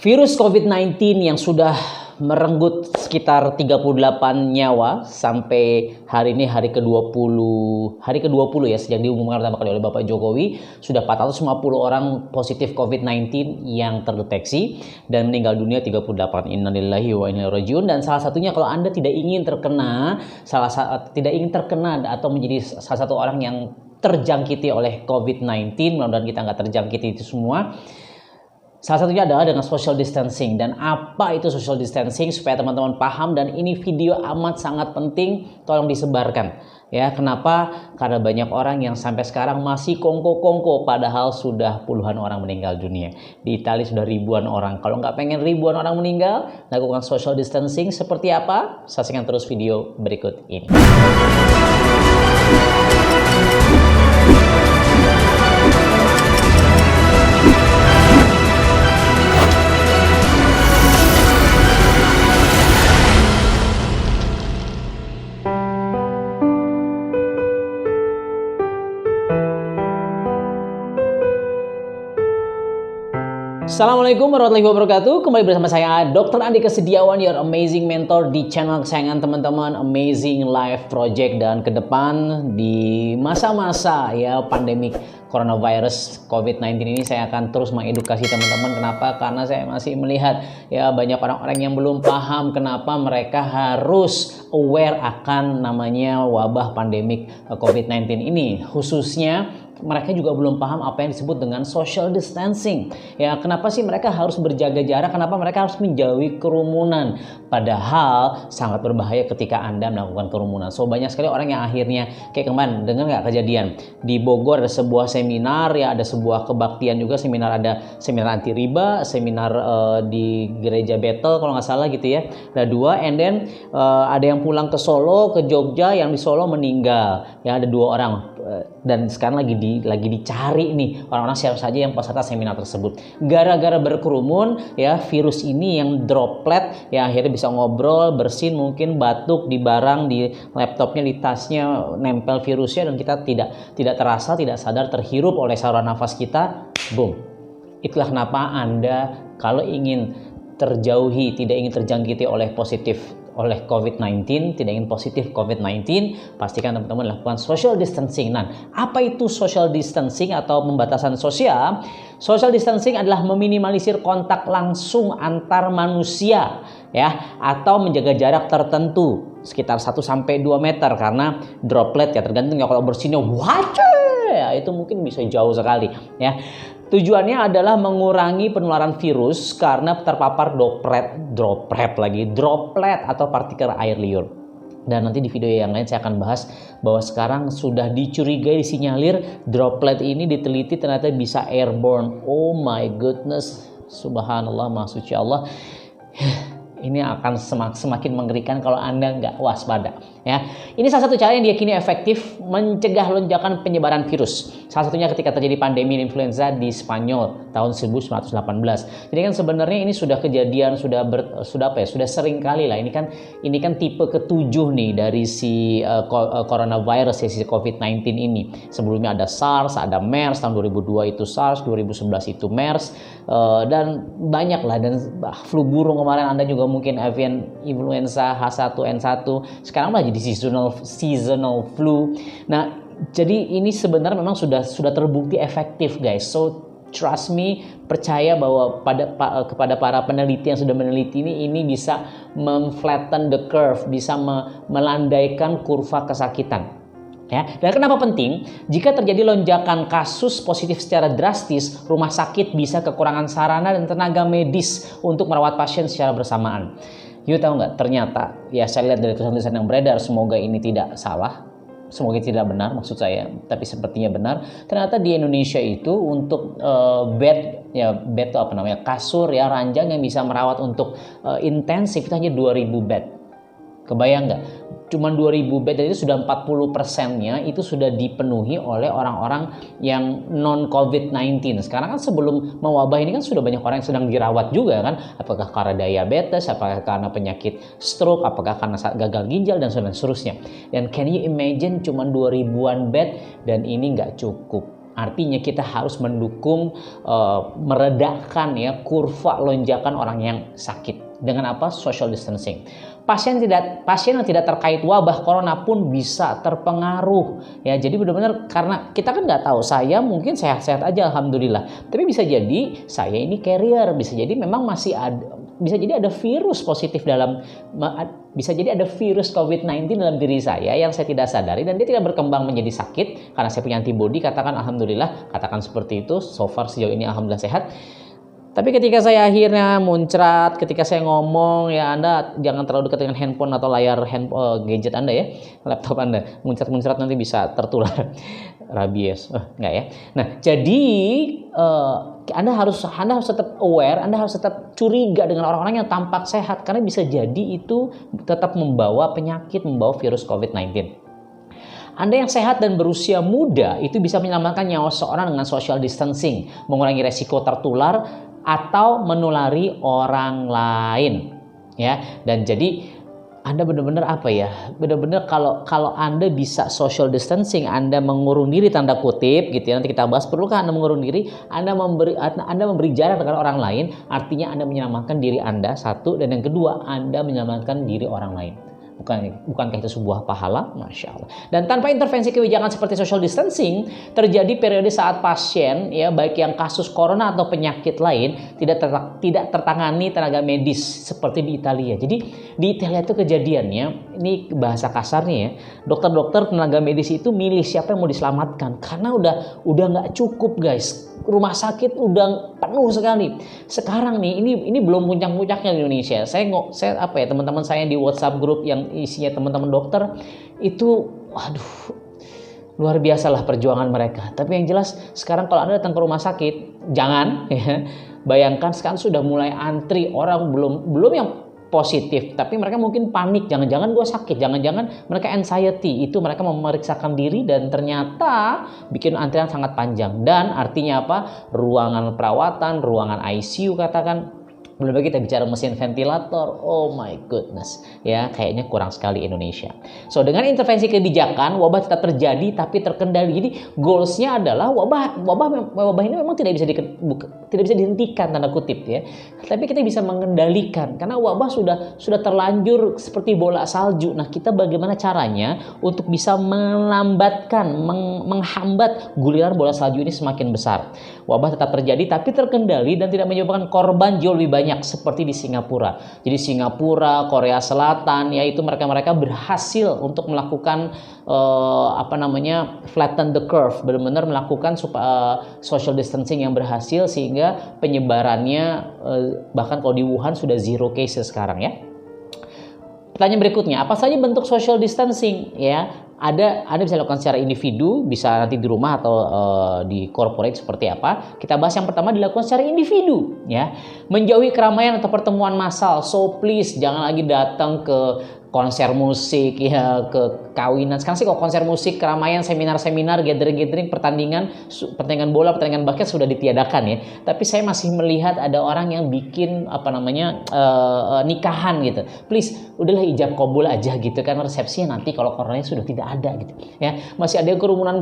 Virus COVID-19 yang sudah merenggut sekitar 38 nyawa sampai hari ini hari ke-20 ya, sejak diumumkan pertama kali oleh Bapak Jokowi, sudah 450 orang positif COVID-19 yang terdeteksi dan meninggal dunia 38. Innalillahi wa inna ilaihi rajiun. Dan salah satunya, kalau Anda tidak ingin terkena atau menjadi salah satu orang yang terjangkiti oleh COVID-19, mudah-mudahan kita nggak terjangkiti itu semua. Salah satunya adalah dengan social distancing. Dan apa itu social distancing, supaya teman-teman paham, dan ini video amat sangat penting, tolong disebarkan. Ya, kenapa? Karena banyak orang yang sampai sekarang masih kongko-kongko, padahal sudah puluhan orang meninggal dunia. Di Italia sudah ribuan orang. Kalau nggak pengen ribuan orang meninggal, lakukan social distancing seperti apa? Saksikan terus video berikut ini. Assalamualaikum warahmatullahi wabarakatuh. Kembali bersama saya Dr. Andika Setiawan, your amazing mentor di channel kesayangan teman-teman, Amazing Life Project. Dan ke depan di masa-masa ya pandemik coronavirus COVID-19 ini, saya akan terus mengedukasi teman-teman. Kenapa? Karena saya masih melihat ya banyak orang-orang yang belum paham kenapa mereka harus aware akan namanya wabah pandemik COVID-19 ini. Khususnya mereka juga belum paham apa yang disebut dengan social distancing. Ya, kenapa sih mereka harus berjaga jarak? Kenapa mereka harus menjauhi kerumunan? Padahal sangat berbahaya ketika Anda melakukan kerumunan. So, banyak sekali orang yang akhirnya kayak kemarin, dengar nggak kejadian di Bogor ada sebuah seminar, ya ada sebuah kebaktian juga, ada seminar anti riba, seminar di gereja Bethel kalau nggak salah gitu ya. Ada dua, and then ada yang pulang ke Solo, ke Jogja, yang di Solo meninggal. Ya, ada 2 orang. Dan sekarang lagi dicari nih orang-orang siapa saja yang peserta seminar tersebut. Gara-gara berkerumun ya, virus ini yang droplet ya akhirnya bisa ngobrol, bersin, mungkin batuk di barang, di laptopnya, di tasnya nempel virusnya, dan kita tidak terasa, tidak sadar terhirup oleh saluran nafas kita. Boom. Itulah kenapa Anda kalau ingin terjauhi, tidak ingin terjangkiti oleh COVID-19, tidak ingin positif COVID-19, pastikan teman-teman lakukan social distancing. Nah, apa itu social distancing atau pembatasan sosial? Social distancing adalah meminimalisir kontak langsung antar manusia ya, atau menjaga jarak tertentu sekitar 1-2 meter, karena droplet ya tergantung ya, kalau bersinnya ya itu mungkin bisa jauh sekali ya. Tujuannya adalah mengurangi penularan virus karena terpapar droplet atau partikel air liur. Dan nanti di video yang lain saya akan bahas bahwa sekarang sudah dicurigai, disinyalir droplet ini diteliti ternyata bisa airborne. Oh my goodness, subhanallah, maha suci Allah. Ini akan semakin mengerikan kalau Anda nggak waspada. Ya, ini salah satu cara yang diyakini efektif mencegah lonjakan penyebaran virus. Salah satunya ketika terjadi pandemi influenza di Spanyol tahun 1918. Jadi kan sebenarnya ini sudah kejadian, sudah sering kali lah. Ini kan tipe ke-7 nih dari si coronavirus, si COVID-19 ini. Sebelumnya ada SARS, ada MERS, tahun 2002 itu SARS, 2011 itu MERS, dan banyak lah. Dan flu burung kemarin Anda juga mungkin avian influenza H1N1. Sekarang malah jadi seasonal flu. Nah, jadi ini sebenarnya memang sudah terbukti efektif, guys. So trust me, percaya bahwa kepada para peneliti yang sudah meneliti ini bisa memflatten the curve, bisa melandaikan kurva kesakitan. Ya, dan kenapa penting? Jika terjadi lonjakan kasus positif secara drastis, rumah sakit bisa kekurangan sarana dan tenaga medis untuk merawat pasien secara bersamaan. You tahu nggak? Ternyata, ya saya lihat dari tulisan-tulisan yang beredar, semoga ini tidak salah, semoga tidak benar maksud saya, tapi sepertinya benar. Ternyata di Indonesia itu untuk bed itu apa namanya, kasur ya, ranjang yang bisa merawat untuk intensif itu hanya 2.000 bed. Kebayang nggak? Cuma 2.000 bed, dan itu sudah 40%-nya itu sudah dipenuhi oleh orang-orang yang non-COVID-19. Sekarang kan sebelum mewabah ini kan sudah banyak orang yang sedang dirawat juga kan. Apakah karena diabetes, apakah karena penyakit stroke, apakah karena gagal ginjal, dan seterusnya. Dan can you imagine cuma 2.000-an bed, dan ini nggak cukup. Artinya kita harus mendukung, meredakan ya kurva lonjakan orang yang sakit. Dengan apa? Social distancing. Pasien yang tidak terkait wabah corona pun bisa terpengaruh ya. Jadi benar-benar karena kita kan nggak tahu, saya mungkin sehat-sehat aja alhamdulillah, tapi bisa jadi saya ini carrier, bisa jadi memang masih ada, bisa jadi ada virus positif dalam, bisa jadi ada virus COVID-19 dalam diri saya yang saya tidak sadari dan dia tidak berkembang menjadi sakit karena saya punya antibody, katakan alhamdulillah, katakan seperti itu. So far sejauh ini alhamdulillah sehat. Tapi ketika saya akhirnya muncrat, ketika saya ngomong, ya Anda jangan terlalu dekat dengan handphone atau layar gadget Anda ya, laptop Anda. Muncrat-muncrat nanti bisa tertular rabies. Enggak ya. Nah, jadi Anda harus tetap aware, Anda harus tetap curiga dengan orang-orang yang tampak sehat karena bisa jadi itu tetap membawa penyakit, membawa virus COVID-19. Anda yang sehat dan berusia muda itu bisa menyelamatkan nyawa seorang dengan social distancing, mengurangi resiko tertular atau menulari orang lain ya. Dan jadi Anda benar-benar apa ya, benar-benar kalau Anda bisa social distancing, Anda mengurung diri tanda kutip gitu ya, nanti kita bahas perlukah Anda mengurung diri, Anda memberi jarak dengan orang lain, artinya Anda menyelamatkan diri Anda satu, dan yang kedua Anda menyelamatkan diri orang lain. Bukankah itu sebuah pahala? Masya Allah. Dan tanpa intervensi kebijakan seperti social distancing, terjadi periode saat pasien ya, baik yang kasus corona atau penyakit lain tidak tertangani tenaga medis seperti di Italia. Jadi di Italia itu kejadiannya, ini bahasa kasarnya ya, dokter-dokter tenaga medis itu milih siapa yang mau diselamatkan karena udah nggak cukup guys. Rumah sakit udah penuh sekali. Sekarang nih ini belum puncak-puncaknya di Indonesia. Saya apa ya, teman-teman saya di WhatsApp grup yang isinya teman-teman dokter itu, waduh, luar biasa lah perjuangan mereka. Tapi yang jelas sekarang kalau Anda datang ke rumah sakit, jangan ya, bayangkan sekarang sudah mulai antri orang belum yang positif, tapi mereka mungkin panik, jangan-jangan gue sakit, jangan-jangan mereka anxiety, itu mereka memeriksakan diri dan ternyata bikin antrian sangat panjang. Dan artinya apa? Ruangan perawatan, ruangan ICU katakan, belum lagi kita bicara mesin ventilator. Oh my goodness ya, kayaknya kurang sekali Indonesia. So dengan intervensi kebijakan, wabah tetap terjadi tapi terkendali. Jadi goalsnya adalah wabah ini memang tidak bisa dihentikan tanda kutip ya, tapi kita bisa mengendalikan karena wabah sudah terlanjur seperti bola salju. Nah, kita bagaimana caranya untuk bisa melambatkan, menghambat guliran bola salju ini semakin besar. Wabah tetap terjadi tapi terkendali dan tidak menyebabkan korban jauh lebih banyak seperti di Singapura. Jadi Singapura, Korea Selatan, yaitu mereka berhasil untuk melakukan flatten the curve, benar-benar melakukan social distancing yang berhasil sehingga penyebarannya bahkan kalau di Wuhan sudah 0 cases sekarang ya. Pertanyaan berikutnya, apa saja bentuk social distancing ya? Anda bisa lakukan secara individu, bisa nanti di rumah atau di corporate seperti apa. Kita bahas yang pertama dilakukan secara individu ya. Menjauhi keramaian atau pertemuan massal. So please jangan lagi datang ke konser musik ya, ke kawinan. Sekarang sih kalau konser musik, keramaian, seminar-seminar, gathering-gathering, pertandingan bola, pertandingan basket sudah ditiadakan ya. Tapi saya masih melihat ada orang yang bikin nikahan gitu. Please, udahlah ijab kabul aja gitu kan, resepsinya nanti kalau coronanya sudah tidak ada gitu ya. Masih ada kerumunan,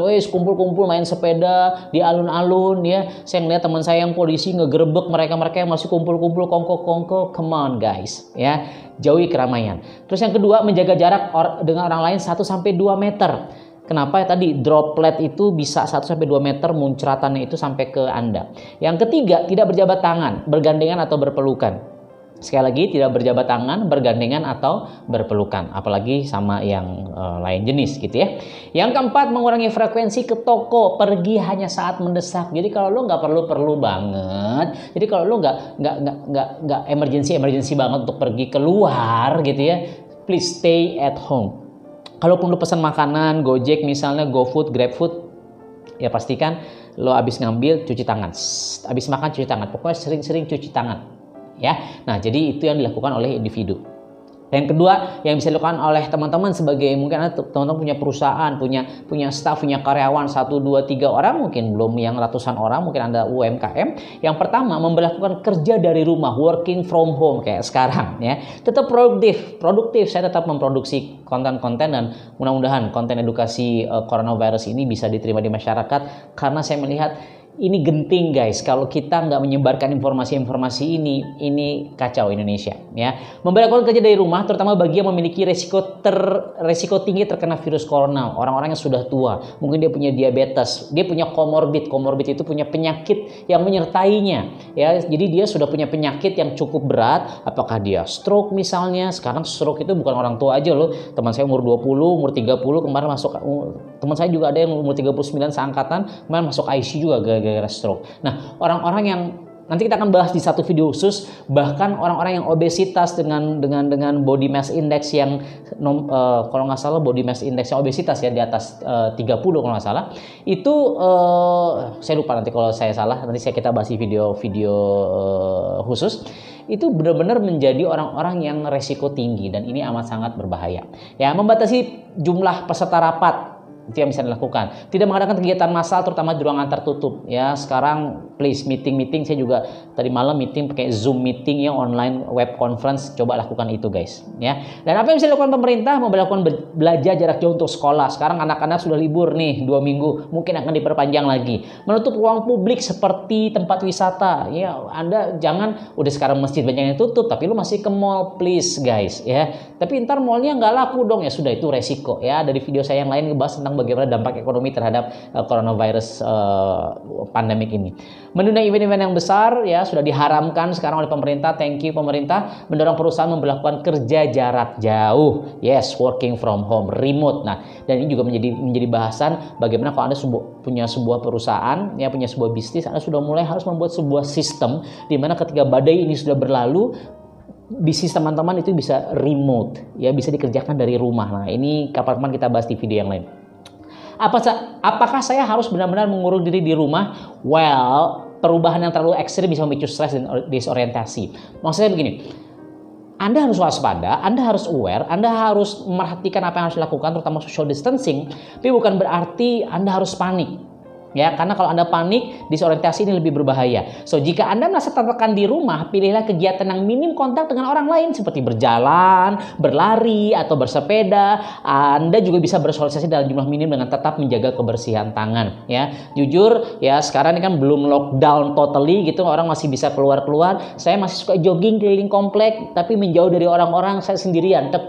wes kumpul-kumpul main sepeda di alun-alun ya. Saya ngeliat teman saya yang polisi ngegerebek mereka yang masih kumpul-kumpul kongko. Come on guys ya. Jauhi keramaian. Terus yang kedua, menjaga jarak dengan orang lain 1-2 meter. Kenapa? Tadi droplet itu bisa 1-2 meter muncratannya itu sampai ke Anda. Yang ketiga, tidak berjabat tangan, bergandengan atau berpelukan. Sekali lagi, tidak berjabat tangan, bergandengan atau berpelukan, apalagi sama yang lain jenis gitu ya. Yang keempat, mengurangi frekuensi ke toko, pergi hanya saat mendesak. Jadi kalau lo nggak perlu banget, jadi kalau lo nggak emergency banget untuk pergi keluar gitu ya, please stay at home. Kalaupun lo pesan makanan, Gojek misalnya, GoFood, GrabFood, ya pastikan lo abis ngambil cuci tangan, abis makan cuci tangan, pokoknya sering-sering cuci tangan. Ya, nah jadi itu yang dilakukan oleh individu. Yang kedua yang bisa dilakukan oleh teman-teman sebagai mungkin teman-teman punya perusahaan, punya staff, punya karyawan 1, 2, 3 orang, mungkin belum yang ratusan orang, mungkin Anda UMKM. Yang pertama, memberlakukan kerja dari rumah, working from home kayak sekarang ya. Tetap produktif. Saya tetap memproduksi konten-konten dan mudah-mudahan konten edukasi coronavirus ini bisa diterima di masyarakat, karena saya melihat ini genting guys. Kalau kita nggak menyebarkan informasi-informasi ini kacau Indonesia ya. Memberlakukan kerja dari rumah terutama bagi yang memiliki resiko tinggi terkena virus corona. Orang-orang yang sudah tua, mungkin dia punya diabetes, dia punya komorbid itu punya penyakit yang menyertainya ya. Jadi dia sudah punya penyakit yang cukup berat, apakah dia stroke misalnya. Sekarang stroke itu bukan orang tua aja loh. Teman saya umur 20, umur 30 kemarin masuk, teman saya juga ada yang umur 39 seangkatan kemarin masuk ICU juga gara-gara stroke. Nah, orang-orang yang nanti kita akan bahas di satu video khusus, bahkan orang-orang yang obesitas dengan body mass index yang kalau nggak salah body mass index obesitas ya di atas 30 kalau nggak salah, itu saya lupa, nanti kalau saya salah nanti kita bahas di video khusus. Itu benar-benar menjadi orang-orang yang resiko tinggi dan ini amat sangat berbahaya. Ya, membatasi jumlah peserta rapat itu yang bisa dilakukan. Tidak mengadakan kegiatan massal terutama di ruangan tertutup. Ya, sekarang please meeting saya juga tadi malam meeting pakai Zoom meeting yang online web conference, coba lakukan itu guys, ya. Dan apa yang bisa dilakukan pemerintah? Memberlakukan belajar jarak jauh untuk sekolah. Sekarang anak-anak sudah libur nih 2 minggu, mungkin akan diperpanjang lagi. Menutup ruang publik seperti tempat wisata. Ya, Anda jangan udah sekarang masjid banyak yang tutup tapi lu masih ke mall, please guys, ya. Tapi ntar mallnya nggak laku dong, ya sudah itu resiko ya. Dari video saya yang lain ngebahas tentang bagaimana dampak ekonomi terhadap coronavirus pandemik ini. Menunda event-event yang besar ya sudah diharamkan sekarang oleh pemerintah. Thank you pemerintah. Mendorong perusahaan memberlakukan kerja jarak jauh. Yes, working from home, remote. Nah, dan ini juga menjadi bahasan bagaimana kalau Anda punya sebuah perusahaan, ya punya sebuah bisnis, Anda sudah mulai harus membuat sebuah sistem di mana ketika badai ini sudah berlalu, bisnis teman-teman itu bisa remote, ya bisa dikerjakan dari rumah. Nah, ini kapan-kapan kita bahas di video yang lain. Apakah saya harus benar-benar mengurung diri di rumah? Well, perubahan yang terlalu ekstrim bisa memicu stres dan disorientasi. Maksudnya begini, Anda harus waspada, Anda harus aware, Anda harus memperhatikan apa yang harus dilakukan, terutama social distancing, tapi bukan berarti Anda harus panik. Ya, karena kalau Anda panik, disorientasi ini lebih berbahaya. So, jika Anda merasa tertekan di rumah, pilihlah kegiatan yang minim kontak dengan orang lain seperti berjalan, berlari, atau bersepeda. Anda juga bisa bersosialisasi dalam jumlah minim dengan tetap menjaga kebersihan tangan. Ya, jujur, ya sekarang ini kan belum lockdown totally gitu, orang masih bisa keluar-keluar. Saya masih suka jogging keliling komplek, tapi menjauh dari orang-orang, saya sendirian. Tek.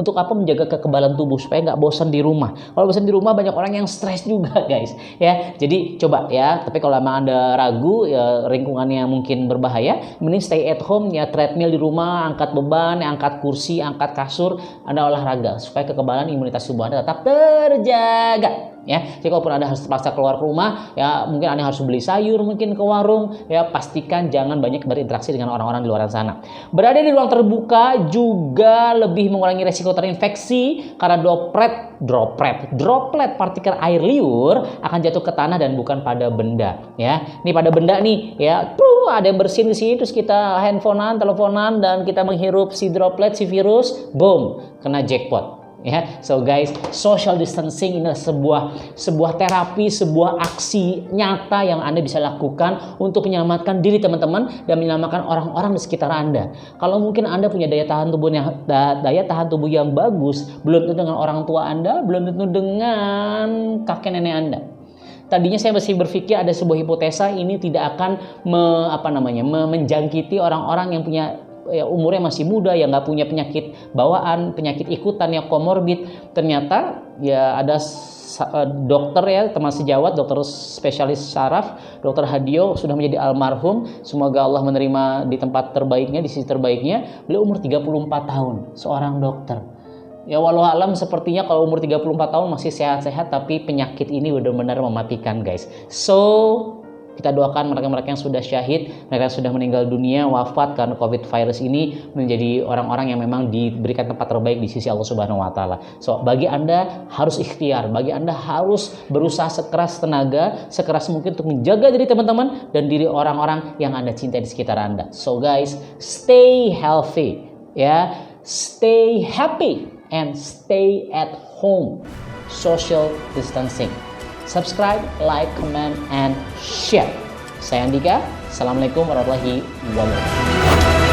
Untuk apa? Menjaga kekebalan tubuh supaya nggak bosan di rumah. Kalau bosan di rumah, banyak orang yang stres juga guys, ya. Jadi coba ya, tapi kalau memang Anda ragu ya, lingkungannya mungkin berbahaya, mending stay at home ya, treadmill di rumah, angkat beban, angkat kursi, angkat kasur, Anda olahraga supaya kekebalan imunitas tubuh Anda tetap terjaga. Ya, jadi kalaupun Anda harus terpaksa keluar ke rumah, ya mungkin Anda harus beli sayur mungkin ke warung, ya pastikan jangan banyak berinteraksi dengan orang-orang di luar sana. Berada di ruang terbuka juga lebih mengurangi resiko terinfeksi karena droplet partikel air liur akan jatuh ke tanah dan bukan pada benda. Ya, ini pada benda nih, ya, ada yang bersin di sini terus kita handphonean, teleponan dan kita menghirup si droplet, si virus, boom, kena jackpot. Ya, so guys, social distancing ini adalah sebuah terapi, sebuah aksi nyata yang Anda bisa lakukan untuk menyelamatkan diri teman-teman dan menyelamatkan orang-orang di sekitar Anda. Kalau mungkin Anda punya daya tahan tubuh yang bagus, belum tentu dengan orang tua Anda, belum tentu dengan kakek nenek Anda. Tadinya saya masih berpikir ada sebuah hipotesa ini tidak akan menjangkiti orang-orang yang punya umurnya masih muda, yang nggak punya penyakit bawaan, penyakit ikutan yang komorbid. Ternyata ya ada dokter ya, teman sejawat, dokter spesialis saraf, dokter Hadio sudah menjadi almarhum. Semoga Allah menerima di tempat terbaiknya, di sisi terbaiknya. Beliau umur 34 tahun, seorang dokter. Ya walau alam sepertinya kalau umur 34 tahun masih sehat-sehat, tapi penyakit ini benar-benar mematikan guys. So kita doakan mereka-mereka yang sudah syahid, mereka yang sudah meninggal dunia, wafat karena COVID virus ini, menjadi orang-orang yang memang diberikan tempat terbaik di sisi Allah Subhanahu wa taala. So, bagi Anda harus ikhtiar, bagi Anda harus berusaha sekeras tenaga, sekeras mungkin untuk menjaga diri teman-teman dan diri orang-orang yang Anda cintai di sekitar Anda. So guys, stay healthy. ya. Stay happy and stay at home. Social distancing. Subscribe, like, comment, and share. Saya Andika. Assalamualaikum warahmatullahi wabarakatuh.